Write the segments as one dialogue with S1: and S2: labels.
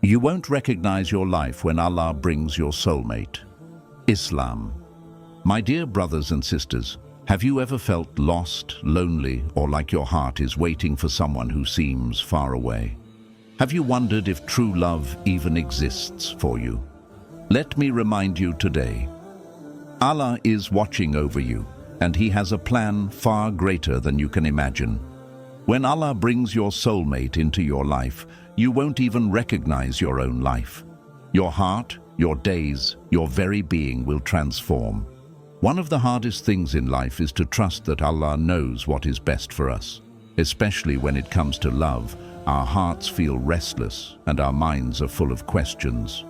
S1: You won't recognize your life when Allah brings your soulmate. Islam. My dear brothers and sisters, have you ever felt lost, lonely, or like your heart is waiting for someone who seems far away? Have you wondered if true love even exists for you? Let me remind you today. Allah is watching over you, and He has a plan far greater than you can imagine. When Allah brings your soulmate into your life, you won't even recognize your own life. Your heart, your days, your very being will transform. One of the hardest things in life is to trust that Allah knows what is best for us. Especially when it comes to love, our hearts feel restless and our minds are full of questions.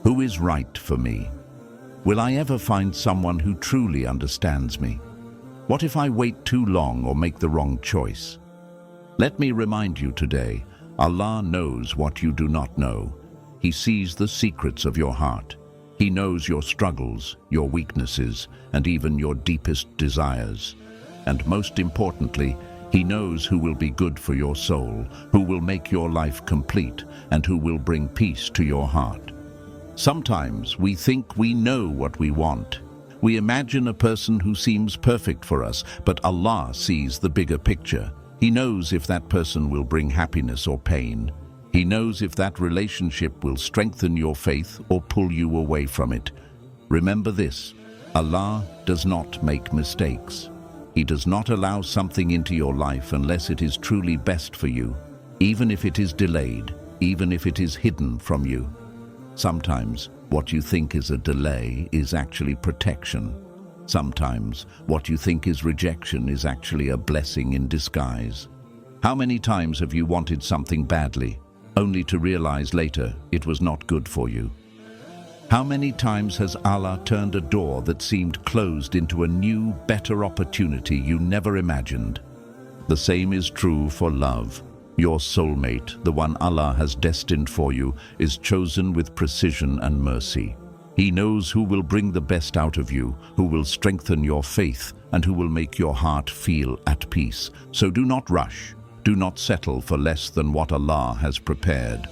S1: Who is right for me? Will I ever find someone who truly understands me? What if I wait too long or make the wrong choice? Let me remind you today, Allah knows what you do not know. He sees the secrets of your heart. He knows your struggles, your weaknesses, and even your deepest desires. And most importantly, He knows who will be good for your soul, who will make your life complete, and who will bring peace to your heart. Sometimes we think we know what we want. We imagine a person who seems perfect for us, but Allah sees the bigger picture. He knows if that person will bring happiness or pain. He knows if that relationship will strengthen your faith or pull you away from it. Remember this, Allah does not make mistakes. He does not allow something into your life unless it is truly best for you, even if it is delayed, even if it is hidden from you. Sometimes what you think is a delay is actually protection. Sometimes what you think is rejection is actually a blessing in disguise. How many times have you wanted something badly, only to realize later it was not good for you? How many times has Allah turned a door that seemed closed into a new, better opportunity you never imagined? The same is true for love. Your soulmate, the one Allah has destined for you, is chosen with precision and mercy. He knows who will bring the best out of you, who will strengthen your faith, and who will make your heart feel at peace. So do not rush. Do not settle for less than what Allah has prepared.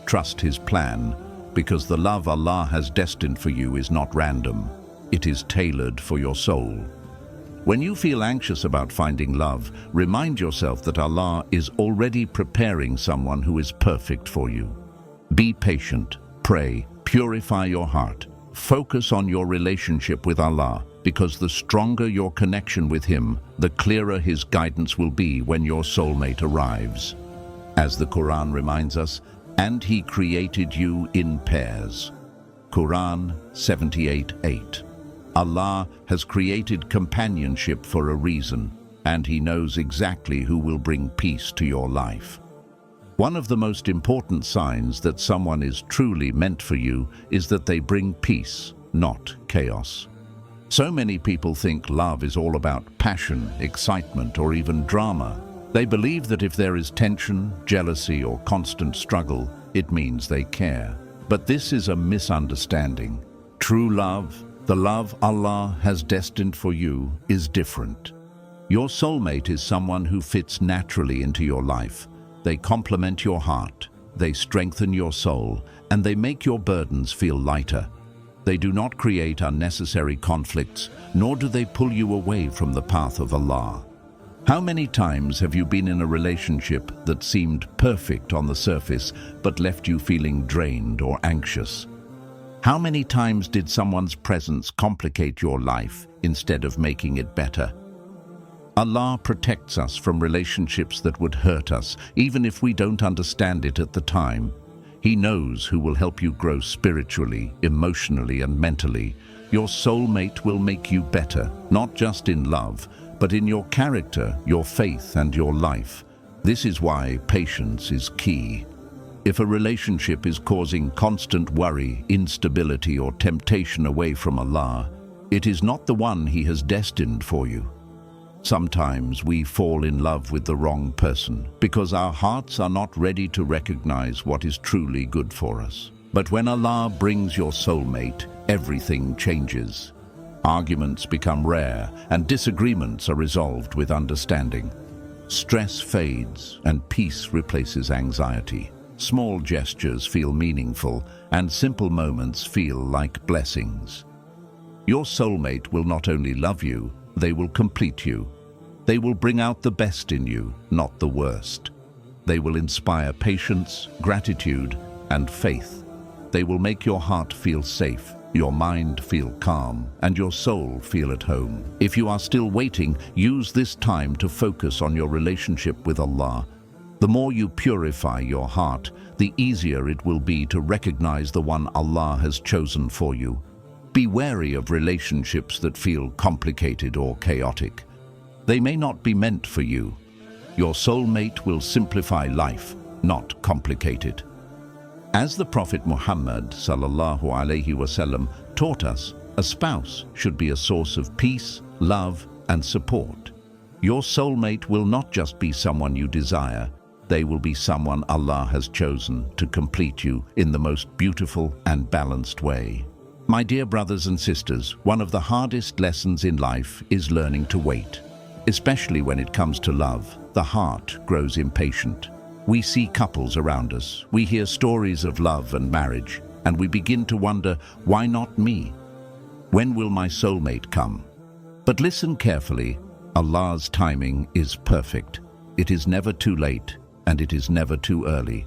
S1: Trust His plan, because the love Allah has destined for you is not random. It is tailored for your soul. When you feel anxious about finding love, remind yourself that Allah is already preparing someone who is perfect for you. Be patient, pray, purify your heart. Focus on your relationship with Allah, because the stronger your connection with Him, the clearer His guidance will be when your soulmate arrives. As the Quran reminds us, and He created you in pairs. Quran 78:8. Allah has created companionship for a reason, and He knows exactly who will bring peace to your life. One of the most important signs that someone is truly meant for you is that they bring peace, not chaos. So many people think love is all about passion, excitement, or even drama. They believe that if there is tension, jealousy, or constant struggle, it means they care. But this is a misunderstanding. True love, the love Allah has destined for you, is different. Your soulmate is someone who fits naturally into your life. They complement your heart, they strengthen your soul, and they make your burdens feel lighter. They do not create unnecessary conflicts, nor do they pull you away from the path of Allah. How many times have you been in a relationship that seemed perfect on the surface, but left you feeling drained or anxious? How many times did someone's presence complicate your life instead of making it better? Allah protects us from relationships that would hurt us, even if we don't understand it at the time. He knows who will help you grow spiritually, emotionally, and mentally. Your soulmate will make you better, not just in love, but in your character, your faith, and your life. This is why patience is key. If a relationship is causing constant worry, instability, or temptation away from Allah, it is not the one He has destined for you. Sometimes we fall in love with the wrong person because our hearts are not ready to recognize what is truly good for us. But when Allah brings your soulmate, everything changes. Arguments become rare and disagreements are resolved with understanding. Stress fades and peace replaces anxiety. Small gestures feel meaningful, and simple moments feel like blessings. Your soulmate will not only love you, they will complete you. They will bring out the best in you, not the worst. They will inspire patience, gratitude, and faith. They will make your heart feel safe, your mind feel calm, and your soul feel at home. If you are still waiting, use this time to focus on your relationship with Allah. The more you purify your heart, the easier it will be to recognize the one Allah has chosen for you. Be wary of relationships that feel complicated or chaotic. They may not be meant for you. Your soulmate will simplify life, not complicate it. As the Prophet Muhammad ﷺ taught us, a spouse should be a source of peace, love, and support. Your soulmate will not just be someone you desire, they will be someone Allah has chosen to complete you in the most beautiful and balanced way. My dear brothers and sisters, one of the hardest lessons in life is learning to wait. Especially when it comes to love, the heart grows impatient. We see couples around us, we hear stories of love and marriage, and we begin to wonder, why not me? When will my soulmate come? But listen carefully, Allah's timing is perfect. It is never too late, and it is never too early.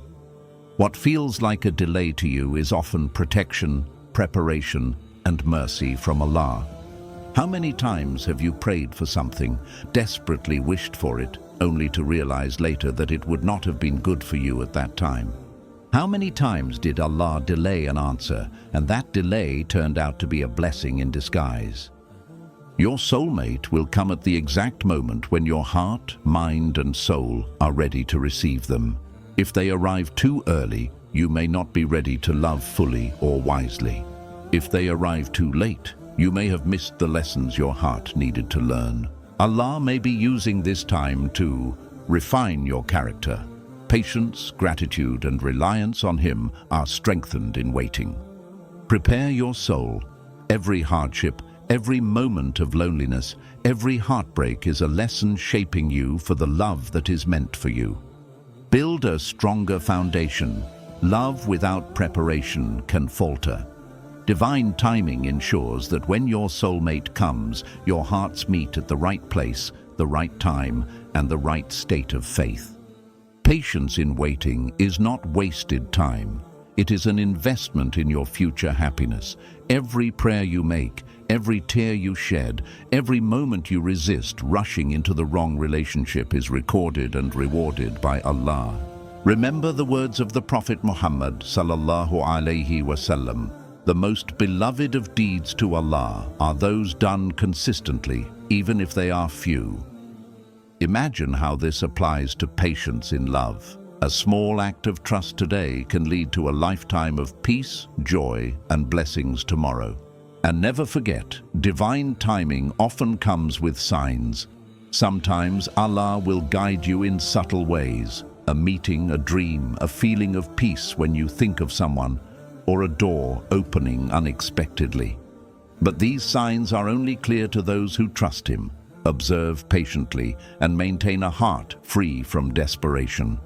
S1: What feels like a delay to you is often protection, preparation, and mercy from Allah. How many times have you prayed for something, desperately wished for it, only to realize later that it would not have been good for you at that time? How many times did Allah delay an answer, and that delay turned out to be a blessing in disguise? Your soulmate will come at the exact moment when your heart, mind, and soul are ready to receive them. If they arrive too early, you may not be ready to love fully or wisely. If they arrive too late, you may have missed the lessons your heart needed to learn. Allah may be using this time to refine your character. Patience, gratitude, and reliance on Him are strengthened in waiting. Prepare your soul. Every hardship, every moment of loneliness, every heartbreak is a lesson shaping you for the love that is meant for you. Build a stronger foundation. Love without preparation can falter. Divine timing ensures that when your soulmate comes, your hearts meet at the right place, the right time, and the right state of faith. Patience in waiting is not wasted time. It is an investment in your future happiness. Every prayer you make, every tear you shed, every moment you resist rushing into the wrong relationship is recorded and rewarded by Allah. Remember the words of the Prophet Muhammad ﷺ. The most beloved of deeds to Allah are those done consistently, even if they are few. Imagine how this applies to patience in love. A small act of trust today can lead to a lifetime of peace, joy, and blessings tomorrow. And never forget, divine timing often comes with signs. Sometimes Allah will guide you in subtle ways. A meeting, a dream, a feeling of peace when you think of someone, or a door opening unexpectedly. But these signs are only clear to those who trust Him, observe patiently, and maintain a heart free from desperation.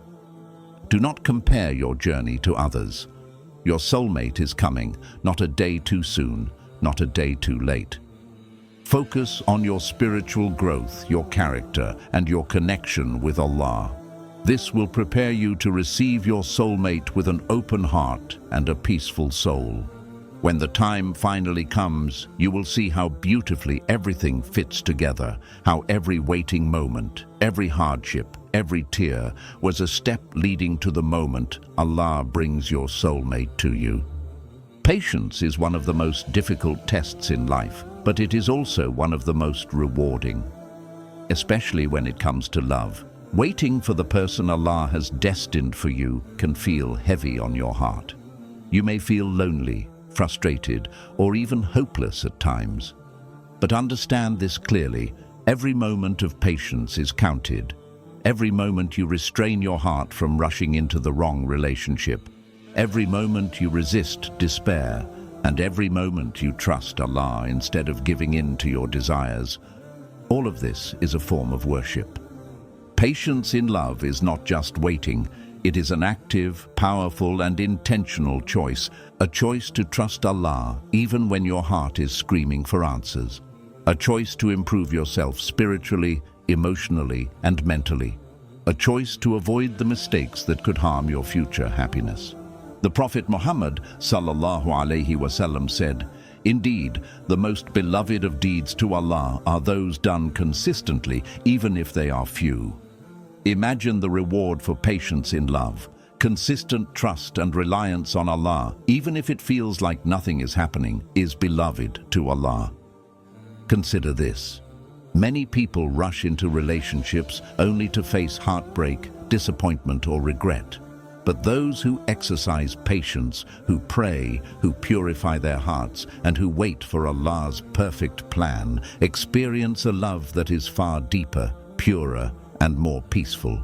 S1: Do not compare your journey to others. Your soulmate is coming, not a day too soon, not a day too late. Focus on your spiritual growth, your character, and your connection with Allah. This will prepare you to receive your soulmate with an open heart and a peaceful soul. When the time finally comes, you will see how beautifully everything fits together, how every waiting moment, every hardship, every tear was a step leading to the moment Allah brings your soulmate to you. Patience is one of the most difficult tests in life, but it is also one of the most rewarding, especially when it comes to love. Waiting for the person Allah has destined for you can feel heavy on your heart. You may feel lonely, frustrated, or even hopeless at times. But understand this clearly, every moment of patience is counted. Every moment you restrain your heart from rushing into the wrong relationship. Every moment you resist despair, and every moment you trust Allah instead of giving in to your desires. All of this is a form of worship. Patience in love is not just waiting, It is an active, powerful, and intentional choice, a choice to trust Allah even when your heart is screaming for answers, a choice to improve yourself spiritually, emotionally, and mentally, a choice to avoid the mistakes that could harm your future happiness. The Prophet Muhammad sallallahu alaihi wasallam said, "Indeed, the most beloved of deeds to Allah are those done consistently, even if they are few." Imagine the reward for patience in love, consistent trust and reliance on Allah, even if it feels like nothing is happening, is beloved to Allah. Consider this. Many people rush into relationships only to face heartbreak, disappointment, or regret. But those who exercise patience, who pray, who purify their hearts, and who wait for Allah's perfect plan, experience a love that is far deeper, purer, and more peaceful.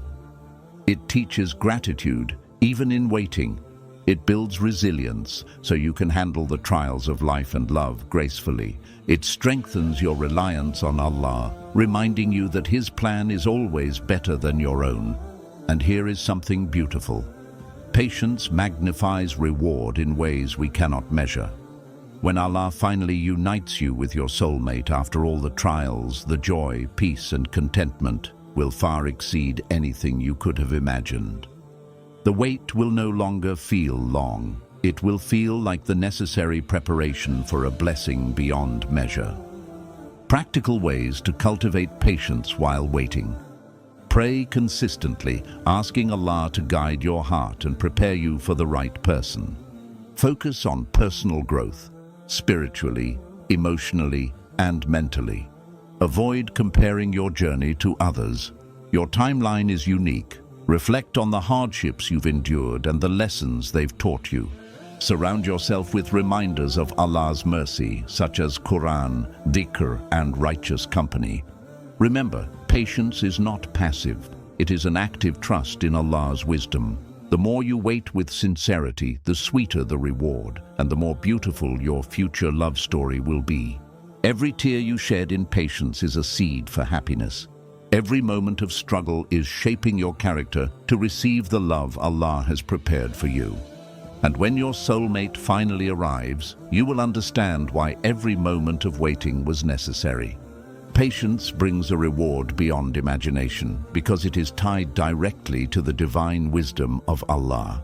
S1: It teaches gratitude, even in waiting. It builds resilience, so you can handle the trials of life and love gracefully. It strengthens your reliance on Allah, reminding you that His plan is always better than your own. And here is something beautiful. Patience magnifies reward in ways we cannot measure. When Allah finally unites you with your soulmate after all the trials, the joy, peace, and contentment will far exceed anything you could have imagined. The wait will no longer feel long. It will feel like the necessary preparation for a blessing beyond measure. Practical ways to cultivate patience while waiting. Pray consistently, asking Allah to guide your heart and prepare you for the right person. Focus on personal growth, spiritually, emotionally, and mentally. Avoid comparing your journey to others. Your timeline is unique. Reflect on the hardships you've endured and the lessons they've taught you. Surround yourself with reminders of Allah's mercy, such as Quran, dhikr, and righteous company. Remember, patience is not passive. It is an active trust in Allah's wisdom. The more you wait with sincerity, the sweeter the reward, and the more beautiful your future love story will be. Every tear you shed in patience is a seed for happiness. Every moment of struggle is shaping your character to receive the love Allah has prepared for you. And when your soulmate finally arrives, you will understand why every moment of waiting was necessary. Patience brings a reward beyond imagination because it is tied directly to the divine wisdom of Allah.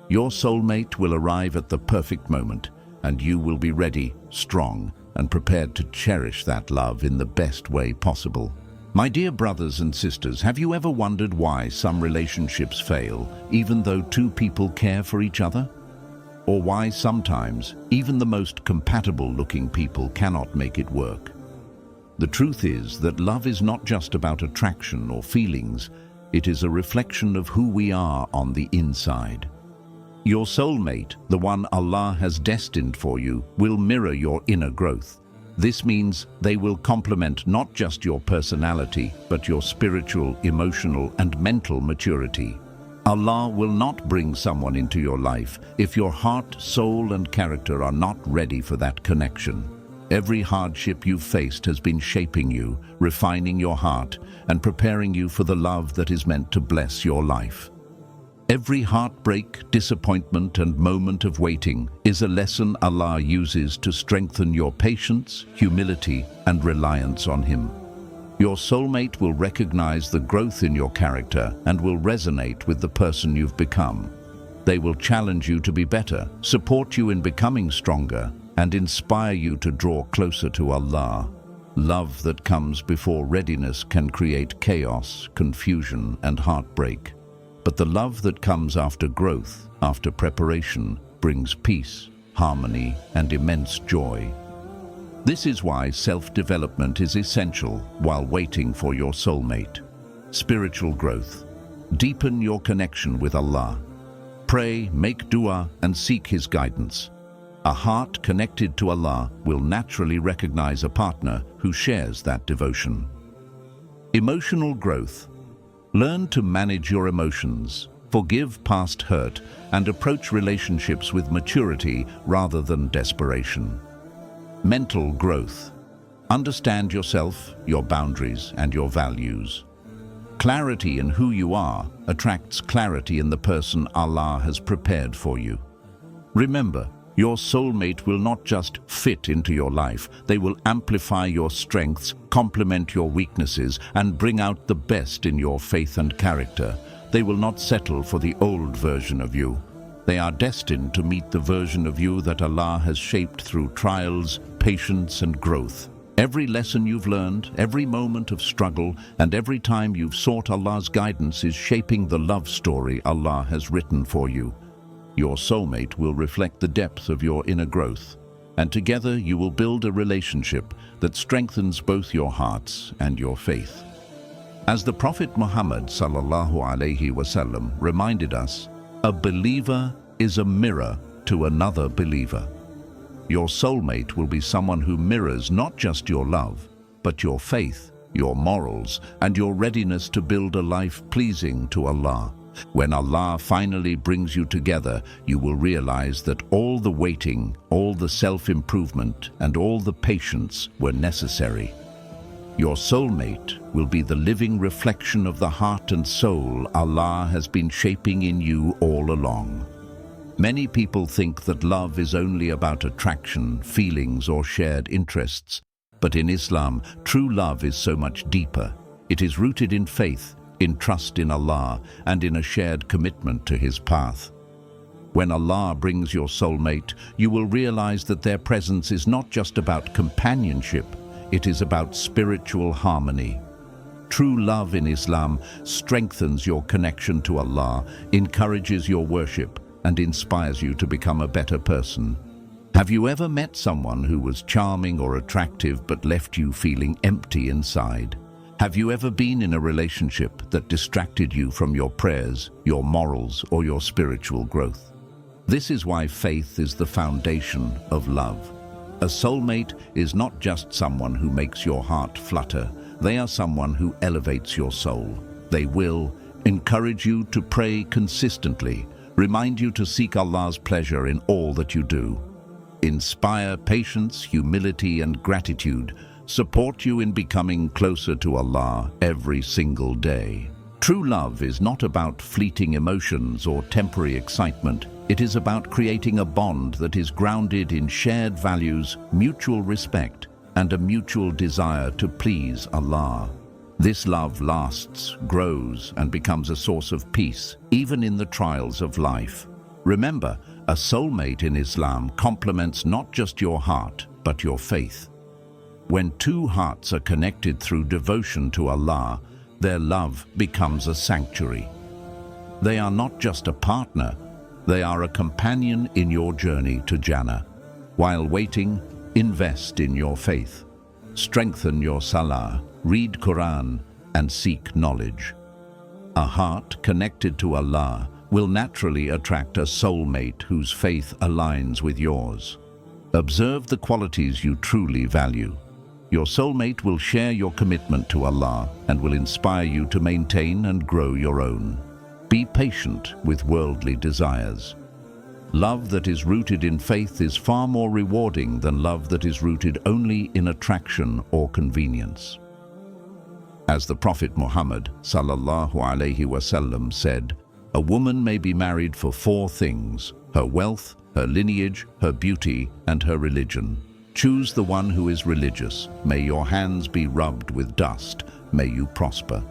S1: Your soulmate will arrive at the perfect moment, and you will be ready, strong, and prepared to cherish that love in the best way possible. My dear brothers and sisters, have you ever wondered why some relationships fail, even though two people care for each other? Or why sometimes even the most compatible-looking people cannot make it work? The truth is that love is not just about attraction or feelings. It is a reflection of who we are on the inside. Your soulmate, the one Allah has destined for you, will mirror your inner growth. This means they will complement not just your personality, but your spiritual, emotional, and mental maturity. Allah will not bring someone into your life if your heart, soul, and character are not ready for that connection. Every hardship you've faced has been shaping you, refining your heart, and preparing you for the love that is meant to bless your life. Every heartbreak, disappointment, and moment of waiting is a lesson Allah uses to strengthen your patience, humility, and reliance on Him. Your soulmate will recognize the growth in your character and will resonate with the person you've become. They will challenge you to be better, support you in becoming stronger, and inspire you to draw closer to Allah. Love that comes before readiness can create chaos, confusion, and heartbreak. But the love that comes after growth, after preparation, brings peace, harmony, and immense joy. This is why self-development is essential while waiting for your soulmate. Spiritual growth. Deepen your connection with Allah. Pray, make dua, and seek His guidance. A heart connected to Allah will naturally recognize a partner who shares that devotion. Emotional growth. Learn to manage your emotions, forgive past hurt, and approach relationships with maturity rather than desperation. Mental growth. Understand yourself, your boundaries, and your values. Clarity in who you are attracts clarity in the person Allah has prepared for you. Remember, your soulmate will not just fit into your life, they will amplify your strengths, complement your weaknesses, and bring out the best in your faith and character. They will not settle for the old version of you. They are destined to meet the version of you that Allah has shaped through trials, patience, and growth. Every lesson you've learned, every moment of struggle, and every time you've sought Allah's guidance is shaping the love story Allah has written for you. Your soulmate will reflect the depth of your inner growth, and together you will build a relationship that strengthens both your hearts and your faith. As the Prophet Muhammad ﷺ reminded us, a believer is a mirror to another believer. Your soulmate will be someone who mirrors not just your love, but your faith, your morals, and your readiness to build a life pleasing to Allah. When Allah finally brings you together, you will realize that all the waiting, all the self-improvement, and all the patience were necessary. Your soulmate will be the living reflection of the heart and soul Allah has been shaping in you all along. Many people think that love is only about attraction, feelings, or shared interests. But in Islam, true love is so much deeper. It is rooted in faith, in trust in Allah, and in a shared commitment to His path. When Allah brings your soulmate, you will realize that their presence is not just about companionship, it is about spiritual harmony. True love in Islam strengthens your connection to Allah, encourages your worship, and inspires you to become a better person. Have you ever met someone who was charming or attractive but left you feeling empty inside? Have you ever been in a relationship that distracted you from your prayers, your morals, or your spiritual growth? This is why faith is the foundation of love. A soulmate is not just someone who makes your heart flutter. They are someone who elevates your soul. They will encourage you to pray consistently, remind you to seek Allah's pleasure in all that you do, inspire patience, humility, and gratitude, support you in becoming closer to Allah every single day. True love is not about fleeting emotions or temporary excitement. It is about creating a bond that is grounded in shared values, mutual respect, and a mutual desire to please Allah. This love lasts, grows, and becomes a source of peace, even in the trials of life. Remember, a soulmate in Islam complements not just your heart, but your faith. When two hearts are connected through devotion to Allah, their love becomes a sanctuary. They are not just a partner, they are a companion in your journey to Jannah. While waiting, invest in your faith. Strengthen your salah, read Quran, and seek knowledge. A heart connected to Allah will naturally attract a soulmate whose faith aligns with yours. Observe the qualities you truly value. Your soulmate will share your commitment to Allah and will inspire you to maintain and grow your own. Be patient with worldly desires. Love that is rooted in faith is far more rewarding than love that is rooted only in attraction or convenience. As the Prophet Muhammad ﷺ said, a woman may be married for 4 things: her wealth, her lineage, her beauty, and her religion. Choose the one who is religious. May your hands be rubbed with dust. May you prosper.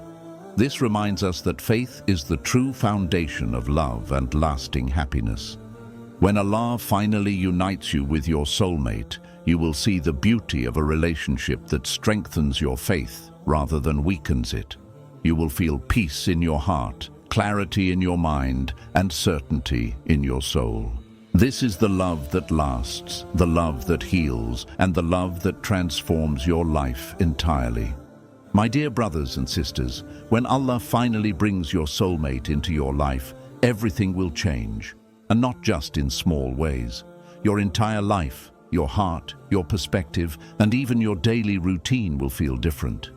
S1: This reminds us that faith is the true foundation of love and lasting happiness. When Allah finally unites you with your soulmate, you will see the beauty of a relationship that strengthens your faith rather than weakens it. You will feel peace in your heart, clarity in your mind, and certainty in your soul. This is the love that lasts, the love that heals, and the love that transforms your life entirely. My dear brothers and sisters, when Allah finally brings your soulmate into your life, everything will change, and not just in small ways. Your entire life, your heart, your perspective, and even your daily routine will feel different.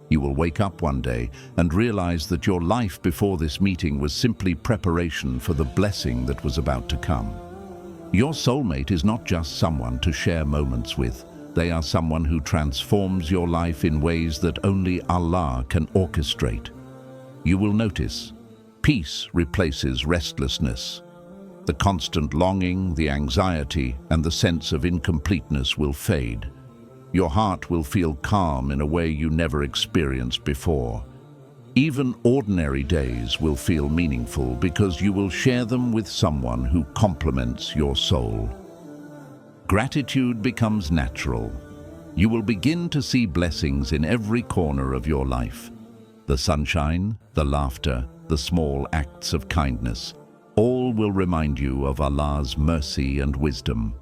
S1: You will wake up one day and realize that your life before this meeting was simply preparation for the blessing that was about to come. Your soulmate is not just someone to share moments with. They are someone who transforms your life in ways that only Allah can orchestrate. you will notice peace replaces restlessness. The constant longing, the anxiety, and the sense of incompleteness will fade. Your heart will feel calm in a way you never experienced before. Even ordinary days will feel meaningful because you will share them with someone who complements your soul. Gratitude becomes natural. You will begin to see blessings in every corner of your life. The sunshine, the laughter, the small acts of kindness, all will remind you of Allah's mercy and wisdom.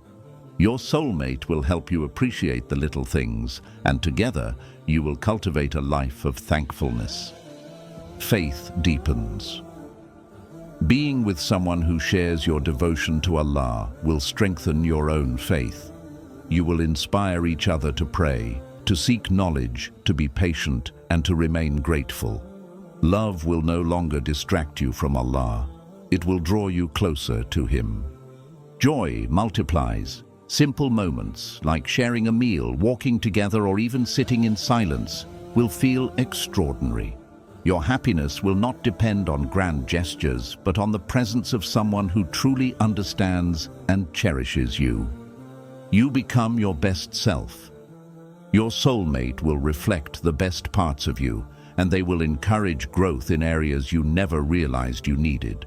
S1: Your soulmate will help you appreciate the little things, and together you will cultivate a life of thankfulness. Faith deepens. Being with someone who shares your devotion to Allah will strengthen your own faith. You will inspire each other to pray, to seek knowledge, to be patient, and to remain grateful. Love will no longer distract you from Allah. It will draw you closer to Him. Joy multiplies. Simple moments, like sharing a meal, walking together, or even sitting in silence, will feel extraordinary. Your happiness will not depend on grand gestures, but on the presence of someone who truly understands and cherishes you. You become your best self. Your soulmate will reflect the best parts of you, and they will encourage growth in areas you never realized you needed.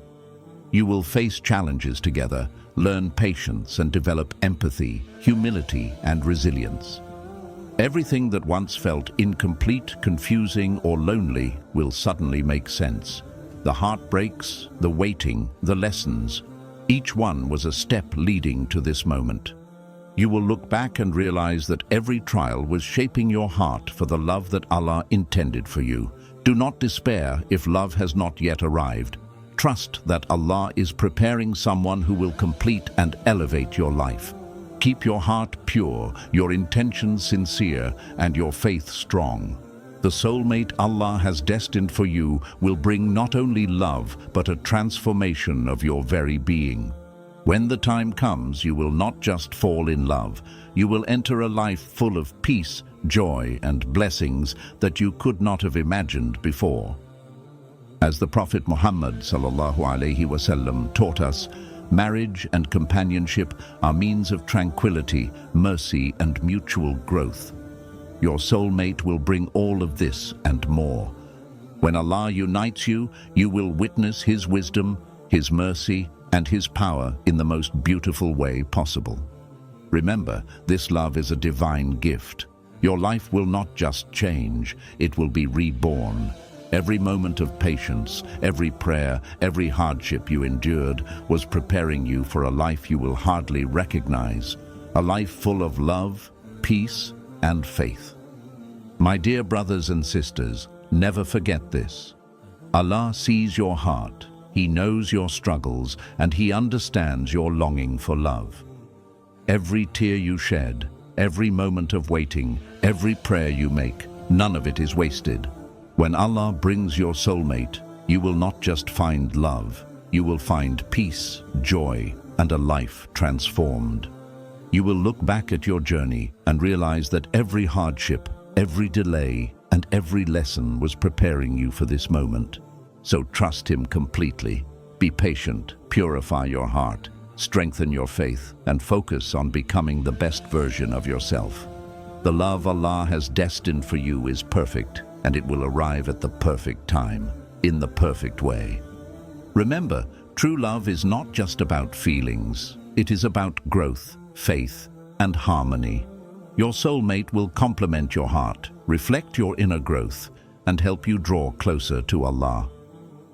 S1: You will face challenges together, learn patience, and develop empathy, humility, and resilience. Everything that once felt incomplete, confusing, or lonely will suddenly make sense. The heartbreaks, the waiting, the lessons, each one was a step leading to this moment. You will look back and realize that every trial was shaping your heart for the love that Allah intended for you. Do not despair if love has not yet arrived. Trust that Allah is preparing someone who will complete and elevate your life. Keep your heart pure, your intentions sincere, and your faith strong. The soulmate Allah has destined for you will bring not only love, but a transformation of your very being. When the time comes, you will not just fall in love. You will enter a life full of peace, joy, and blessings that you could not have imagined before. As the Prophet Muhammad ﷺ taught us, marriage and companionship are means of tranquility, mercy, and mutual growth. Your soulmate will bring all of this and more. When Allah unites you, you will witness His wisdom, His mercy, and His power in the most beautiful way possible. Remember, this love is a divine gift. Your life will not just change, it will be reborn. Every moment of patience, every prayer, every hardship you endured was preparing you for a life you will hardly recognize, a life full of love, peace, and faith. My dear brothers and sisters, never forget this. Allah sees your heart, He knows your struggles, and He understands your longing for love. Every tear you shed, every moment of waiting, every prayer you make, none of it is wasted. When Allah brings your soulmate, you will not just find love, you will find peace, joy, and a life transformed. You will look back at your journey and realize that every hardship, every delay, and every lesson was preparing you for this moment. So trust Him completely. Be patient, purify your heart, strengthen your faith, and focus on becoming the best version of yourself. The love Allah has destined for you is perfect, and it will arrive at the perfect time, in the perfect way. Remember, true love is not just about feelings. It is about growth, faith, and harmony. Your soulmate will complement your heart, reflect your inner growth, and help you draw closer to Allah.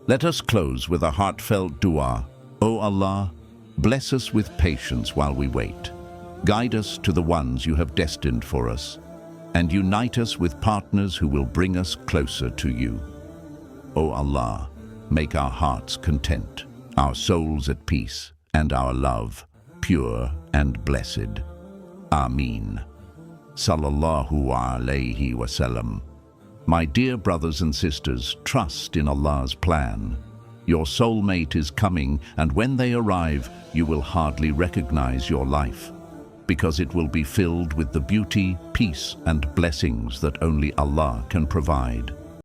S1: Let us close with a heartfelt dua. O Allah, bless us with patience while we wait. Guide us to the ones you have destined for us, and unite us with partners who will bring us closer to you. O Allah, make our hearts content, our souls at peace, and our love pure and blessed. Ameen. Sallallahu alayhi wasallam. My dear brothers and sisters, trust in Allah's plan. Your soulmate is coming, and when they arrive, you will hardly recognize your life, because it will be filled with the beauty, peace, and blessings that only Allah can provide.